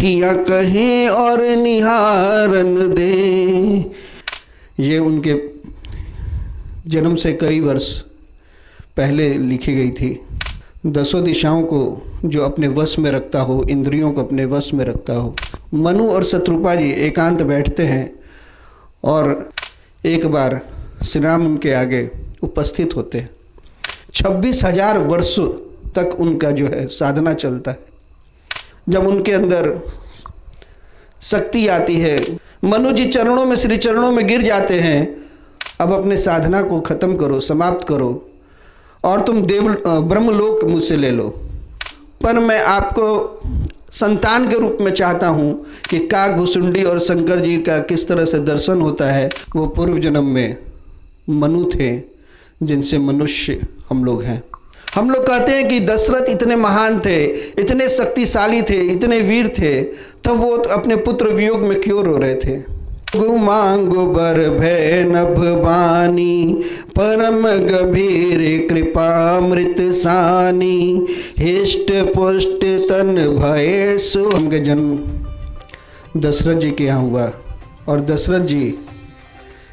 अखियाँ कहें और निहारन दे। ये उनके जन्म से कई वर्ष पहले लिखी गई थी। दसों दिशाओं को जो अपने वश में रखता हो, इंद्रियों को अपने वश में रखता हो। मनु और शत्रुपा जी एकांत बैठते हैं और एक बार श्री राम उनके आगे उपस्थित होते हैं। 26,000 वर्षों तक उनका जो है साधना चलता है। जब उनके अंदर शक्ति आती है, मनु जी चरणों में, श्री चरणों में गिर जाते हैं। अब अपने साधना को ख़त्म करो, समाप्त करो और तुम ब्रह्मलोक मुझसे ले लो, पर मैं आपको संतान के रूप में चाहता हूँ कि काक भुसुंडी और शंकर जी का किस तरह से दर्शन होता है। वो पूर्व जन्म में मनु थे, जिनसे मनुष्य हम लोग हैं। हम लोग कहते हैं कि दशरथ इतने महान थे, इतने शक्तिशाली थे, इतने वीर थे, तब वो अपने पुत्र वियोग में क्यों रो रहे थे। मांगो बर भय नभ बानी, परम गंभीर कृपामृत सानी, हिष्ट पुष्ट तन भय सु। उनका जन्म दशरथ जी के यहाँ हुआ और दशरथ जी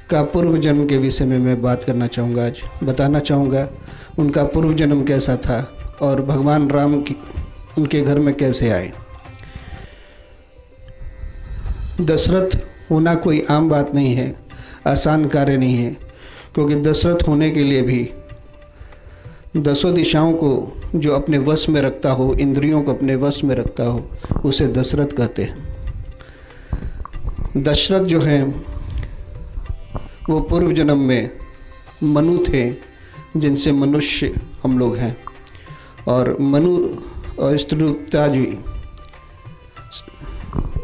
का पूर्व जन्म के विषय में मैं बात करना चाहूँगा। आज बताना चाहूँगा उनका पूर्व जन्म कैसा था और भगवान राम की उनके घर में कैसे आए। दशरथ होना कोई आम बात नहीं है, आसान कार्य नहीं है, क्योंकि दशरथ होने के लिए भी दसों दिशाओं को जो अपने वश में रखता हो, इंद्रियों को अपने वश में रखता हो, उसे दशरथ कहते हैं। दशरथ जो हैं वो पूर्व जन्म में मनु थे, जिनसे मनुष्य हम लोग हैं। और मनु और शत्रुपा जी,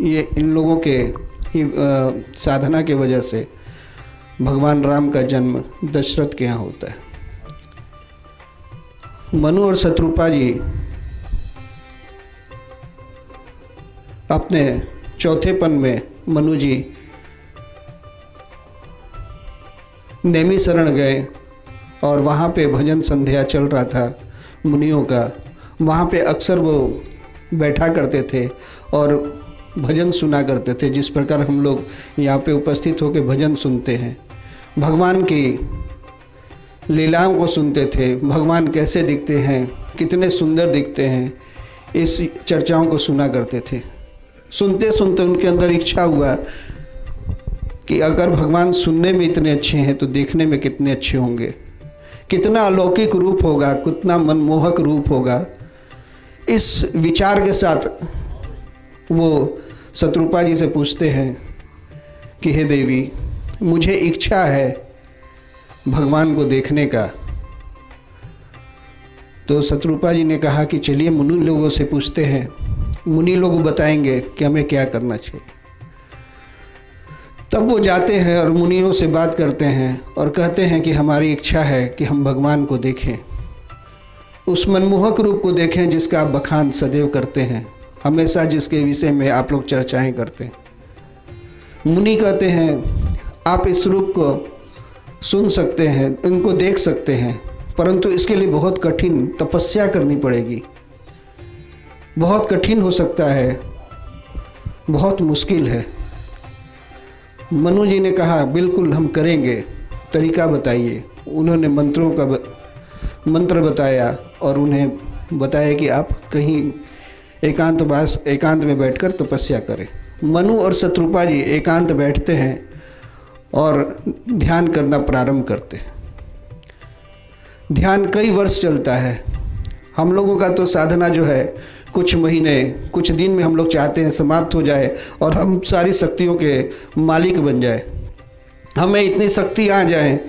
ये इन लोगों के ही साधना के वजह से भगवान राम का जन्म दशरथ के यहाँ होता है। मनु और शत्रुपा जी अपने चौथेपन में मनु जी नैमिषारण्य गए और वहाँ पे भजन संध्या चल रहा था मुनियों का। वहाँ पे अक्सर वो बैठा करते थे और भजन सुना करते थे, जिस प्रकार हम लोग यहाँ पे उपस्थित होकर भजन सुनते हैं। भगवान की लीलाओं को सुनते थे, भगवान कैसे दिखते हैं, कितने सुंदर दिखते हैं, इस चर्चाओं को सुना करते थे। सुनते सुनते उनके अंदर इच्छा हुआ कि अगर भगवान सुनने में इतने अच्छे हैं तो देखने में कितने अच्छे होंगे, कितना अलौकिक रूप होगा, कितना मनमोहक रूप होगा। इस विचार के साथ वो शत्रुपा जी से पूछते हैं कि हे देवी, मुझे इच्छा है भगवान को देखने का। तो शत्रुपा जी ने कहा कि चलिए मुनि लोगों से पूछते हैं, मुनि लोग बताएंगे कि हमें क्या करना चाहिए। तब वो जाते हैं और मुनियों से बात करते हैं और कहते हैं कि हमारी इच्छा है कि हम भगवान को देखें, उस मनमोहक रूप को देखें जिसका आप बखान सदैव करते हैं, हमेशा जिसके विषय में आप लोग चर्चाएं करते हैं। मुनि कहते हैं आप इस रूप को सुन सकते हैं, इनको देख सकते हैं, परंतु इसके लिए बहुत कठिन तपस्या करनी पड़ेगी, बहुत कठिन हो सकता है, बहुत मुश्किल है। मनु जी ने कहा बिल्कुल हम करेंगे, तरीका बताइए। उन्होंने मंत्र बताया और उन्हें बताया कि आप कहीं एकांत में बैठकर तपस्या करें। मनु और शत्रुपा जी एकांत बैठते हैं और ध्यान करना प्रारंभ करते हैं। ध्यान कई वर्ष चलता है। हम लोगों का तो साधना जो है कुछ महीने, कुछ दिन में हम लोग चाहते हैं समाप्त हो जाए और हम सारी शक्तियों के मालिक बन जाए, हमें इतनी शक्ति आ जाए,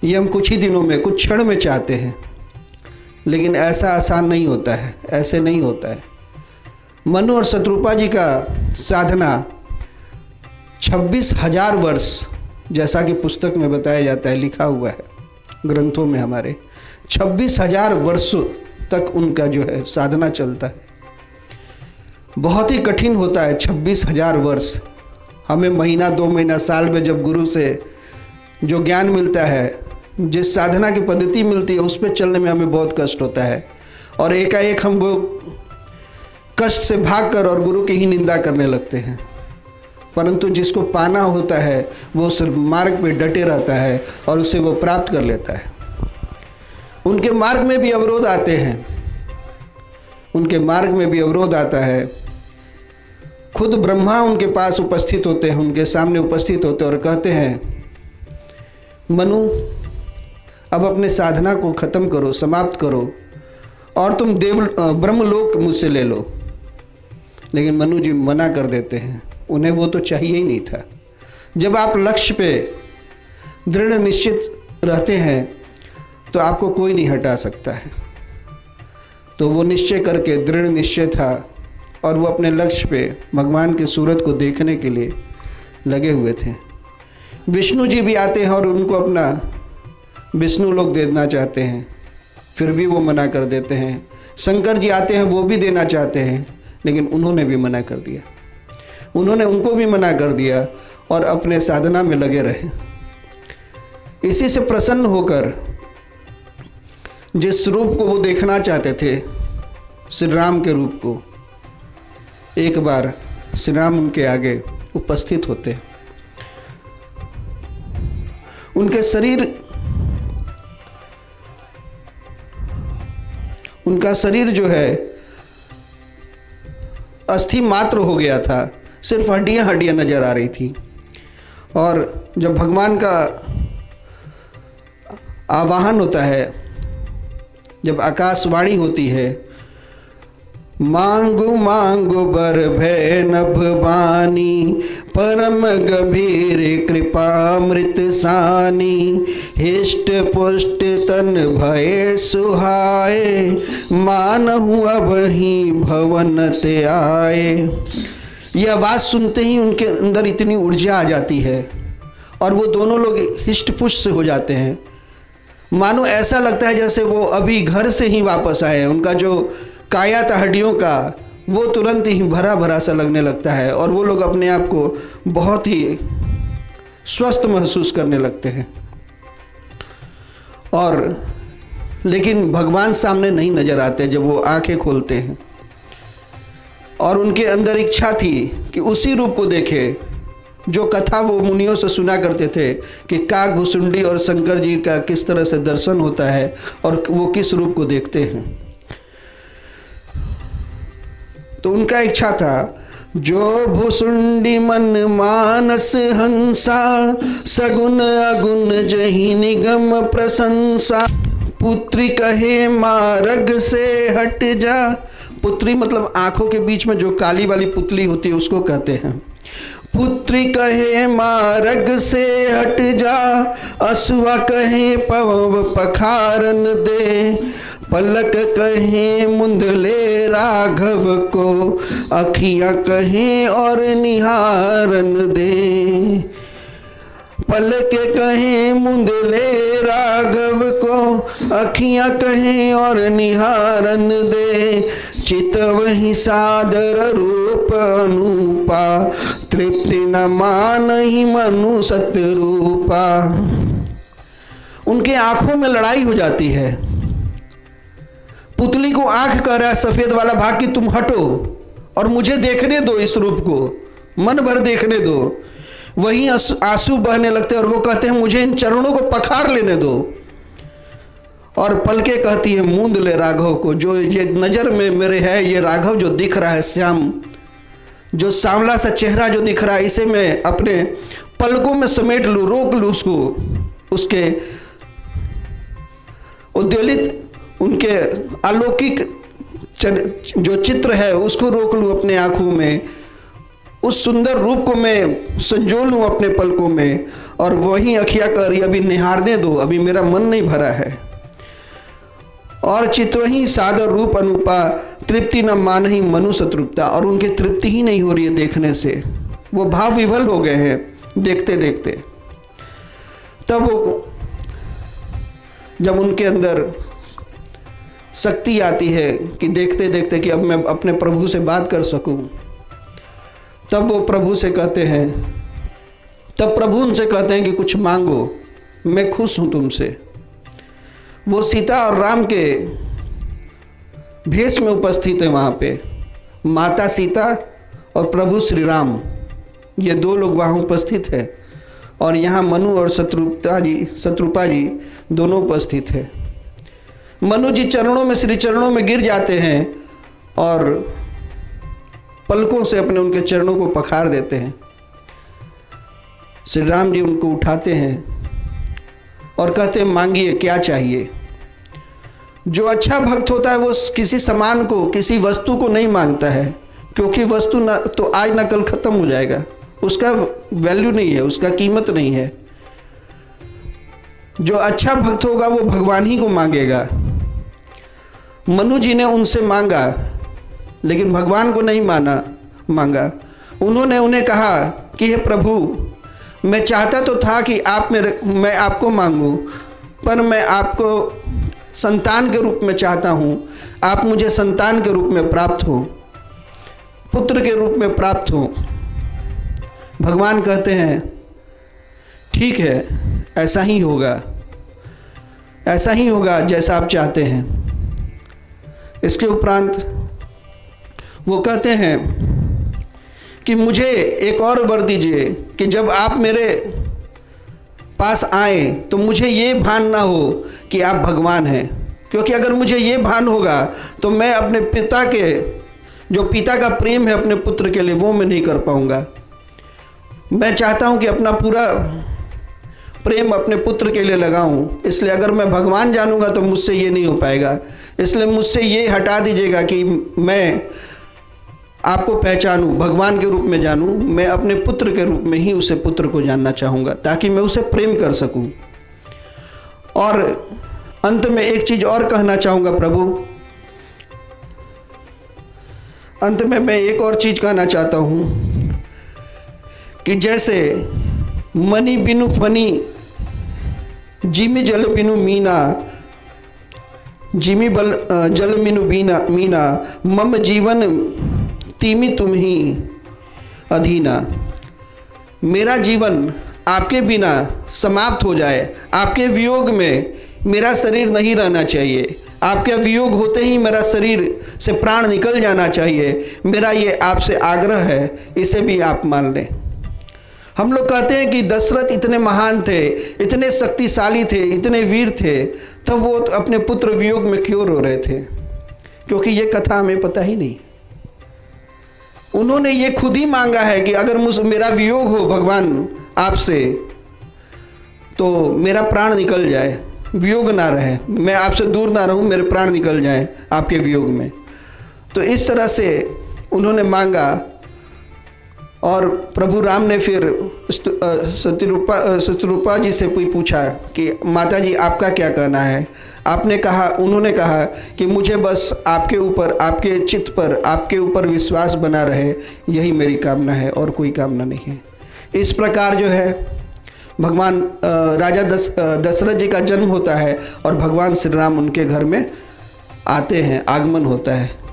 ये हम कुछ ही दिनों में, कुछ क्षण में चाहते हैं। लेकिन ऐसा आसान नहीं होता है, ऐसे नहीं होता है। मनु और शत्रुपा जी का साधना 26,000 वर्ष, जैसा कि पुस्तक में बताया जाता है, लिखा हुआ है ग्रंथों में हमारे, 26,000 वर्षों तक उनका जो है साधना चलता है। बहुत ही कठिन होता है 26,000 वर्ष। हमें महीना, 2 महीना, साल में जब गुरु से जो ज्ञान मिलता है, जिस साधना की पद्धति मिलती है, उस पर चलने में हमें बहुत कष्ट होता है। और एकाएक हम वो कष्ट से भागकर और गुरु की ही निंदा करने लगते हैं। परंतु जिसको पाना होता है वो उस मार्ग पे डटे रहता है और उसे वो प्राप्त कर लेता है। उनके मार्ग में भी अवरोध आते हैं, उनके मार्ग में भी अवरोध आता है। खुद ब्रह्मा उनके पास उपस्थित होते हैं, उनके सामने उपस्थित होते हैं और कहते हैं, मनु अब अपने साधना को ख़त्म करो, समाप्त करो और तुम ब्रह्मलोक मुझसे ले लो। लेकिन मनु जी मना कर देते हैं, उन्हें वो तो चाहिए ही नहीं था। जब आप लक्ष्य पे दृढ़ निश्चित रहते हैं तो आपको कोई नहीं हटा सकता है। तो वो निश्चय करके, दृढ़ निश्चय था और वो अपने लक्ष्य पे भगवान की सूरत को देखने के लिए लगे हुए थे। विष्णु जी भी आते हैं और उनको अपना विष्णु लोक देना चाहते हैं, फिर भी वो मना कर देते हैं। शंकर जी आते हैं, वो भी देना चाहते हैं, लेकिन उन्होंने भी मना कर दिया। उन्होंने उनको भी मना कर दिया और अपने साधना में लगे रहे। इसी से प्रसन्न होकर जिस रूप को वो देखना चाहते थे, श्री राम के रूप को, एक बार श्री राम उनके आगे उपस्थित होते। उनका शरीर जो है अस्थि मात्र हो गया था, सिर्फ हड्डियां हड्डियां नजर आ रही थी। और जब भगवान का आवाहन होता है, जब आकाशवाणी होती है, मांगो मांगो बर भय नभ बानी, परम गंभीर कृपामृत सानी, हिष्ट पुष्ट तन भय सुहाए, मानहु अब ही भवन ते आए। यह आवाज़ सुनते ही उनके अंदर इतनी ऊर्जा आ जाती है और वो दोनों लोग हिष्ट पुष्ट से हो जाते हैं। मानो ऐसा लगता है जैसे वो अभी घर से ही वापस आए हैं। उनका जो काया था हड्डियों का, वो तुरंत ही भरा भरा सा लगने लगता है और वो लोग अपने आप को बहुत ही स्वस्थ महसूस करने लगते हैं। और लेकिन भगवान सामने नहीं नजर आते जब वो आंखें खोलते हैं। और उनके अंदर इच्छा थी कि उसी रूप को देखे जो कथा वो मुनियों से सुना करते थे कि काक भुसुंडी और शंकर जी का किस तरह से दर्शन होता है और वो किस रूप को देखते हैं। तो उनका इच्छा था, जो भुसुंडी मन मानस हंसा, सगुन अगुन जही निगम प्रशंसा, पुत्री कहे मार्ग से हट जा। पुत्री मतलब आंखों के बीच में जो काली वाली पुतली होती है उसको कहते हैं। पुत्री कहे मार्ग से हट जा, असुआ कहे पव पखारन दे, पलक कहे मुंदले राघव को, अखियां कहे और निहारन दे। पलक कहे मुंदले राघव को, अखियां कहे और निहारन दे, चितव ही सादर रूप अनूपा, तृप्ति न मानहि मनु सतरूपा। उनके आंखों में लड़ाई हो जाती है। पुतली को आंख कह रहा है सफेद वाला भाग कि तुम हटो और मुझे देखने दो, इस रूप को मन भर देखने दो। वहीं आंसू बहने लगते हैं और वो कहते हैं मुझे इन चरणों को पखार लेने दो। और पलके कहती है मूंद ले राघव को, जो ये नज़र में मेरे है, ये राघव जो दिख रहा है, श्याम जो सांवला सा चेहरा जो दिख रहा है, इसे मैं अपने पलकों में समेट लूँ, रोक लूँ उसको, उसके उद्वेलित उनके अलौकिक जो चित्र है उसको रोक लूँ अपने आँखों में, उस सुंदर रूप को मैं संजो लूँ अपने पलकों में। और वहीं अखियाँ कर रही, अभी निहारने दो, अभी मेरा मन नहीं भरा है। और चितवही सादर रूप अनुपा, तृप्ति न मानहि मनु सतरूपता। और उनकी तृप्ति ही नहीं हो रही है देखने से, वो भाव विभल हो गए हैं देखते देखते। तब वो जब उनके अंदर शक्ति आती है कि देखते देखते कि अब मैं अपने प्रभु से बात कर सकूं, तब वो प्रभु से कहते हैं, तब प्रभु उनसे कहते हैं कि कुछ मांगो, मैं खुश हूं तुमसे। वो सीता और राम के भेष में उपस्थित है वहाँ पे। माता सीता और प्रभु श्री राम, ये 2 लोग वहाँ उपस्थित है और यहाँ मनु और शत्रुपा जी दोनों उपस्थित है। मनु जी श्री चरणों में गिर जाते हैं और पलकों से अपने उनके चरणों को पखार देते हैं। श्री राम जी उनको उठाते हैं और कहते हैं मांगिए क्या चाहिए। जो अच्छा भक्त होता है वो किसी सामान को, किसी वस्तु को नहीं मांगता है, क्योंकि वस्तु ना तो आज ना कल खत्म हो जाएगा, उसका वैल्यू नहीं है, उसका कीमत नहीं है। जो अच्छा भक्त होगा वो भगवान ही को मांगेगा। मनु जी ने उनसे मांगा लेकिन भगवान को नहीं मांगा। उन्होंने उन्हें कहा कि हे प्रभु, मैं चाहता तो था कि मैं आपको मांगूं, पर मैं आपको संतान के रूप में चाहता हूँ, आप मुझे संतान के रूप में प्राप्त हो, पुत्र के रूप में प्राप्त हो। भगवान कहते हैं ठीक है, ऐसा ही होगा जैसा आप चाहते हैं। इसके उपरांत वो कहते हैं कि मुझे एक और वर दीजिए कि जब आप मेरे पास आए तो मुझे ये भान ना हो कि आप भगवान हैं, क्योंकि अगर मुझे ये भान होगा तो मैं अपने पिता का प्रेम है अपने पुत्र के लिए वो मैं नहीं कर पाऊंगा। मैं चाहता हूं कि अपना पूरा प्रेम अपने पुत्र के लिए लगाऊं, इसलिए अगर मैं भगवान जानूंगा तो मुझसे ये नहीं हो पाएगा। इसलिए मुझसे ये हटा दीजिएगा कि मैं आपको पहचानूं, भगवान के रूप में जानूं। मैं अपने पुत्र के रूप में ही उसे पुत्र को जानना चाहूँगा ताकि मैं उसे प्रेम कर सकूं। और अंत में एक चीज़ और कहना चाहूँगा प्रभु, अंत में मैं एक और चीज़ कहना चाहता हूँ कि जैसे मनी बिनु फनी, जिमी जल बिनु मीना, जिमी जल बिनु मीना, मम जीवन तीमी तुम ही अधीना। मेरा जीवन आपके बिना समाप्त हो जाए, आपके वियोग में मेरा शरीर नहीं रहना चाहिए, आपके वियोग होते ही मेरा शरीर से प्राण निकल जाना चाहिए। मेरा ये आपसे आग्रह है, इसे भी आप मान लें। हम लोग कहते हैं कि दशरथ इतने महान थे, इतने शक्तिशाली थे, इतने वीर थे, तब वो अपने पुत्र वियोग में क्यों रो रहे थे? क्योंकि ये कथा हमें पता ही नहीं। उन्होंने ये खुद ही मांगा है कि अगर मेरा वियोग हो भगवान आपसे तो मेरा प्राण निकल जाए, वियोग ना रहे, मैं आपसे दूर ना रहूं, मेरे प्राण निकल जाए आपके वियोग में। तो इस तरह से उन्होंने मांगा और प्रभु राम ने फिर शत्रुपा जी से पूछा कि माता जी आपका क्या कहना है? उन्होंने कहा कि मुझे बस आपके ऊपर, आपके चित्त पर, आपके ऊपर विश्वास बना रहे, यही मेरी कामना है और कोई कामना नहीं है। इस प्रकार जो है भगवान राजा दशरथ जी का जन्म होता है और भगवान श्री राम उनके घर में आते हैं, आगमन होता है।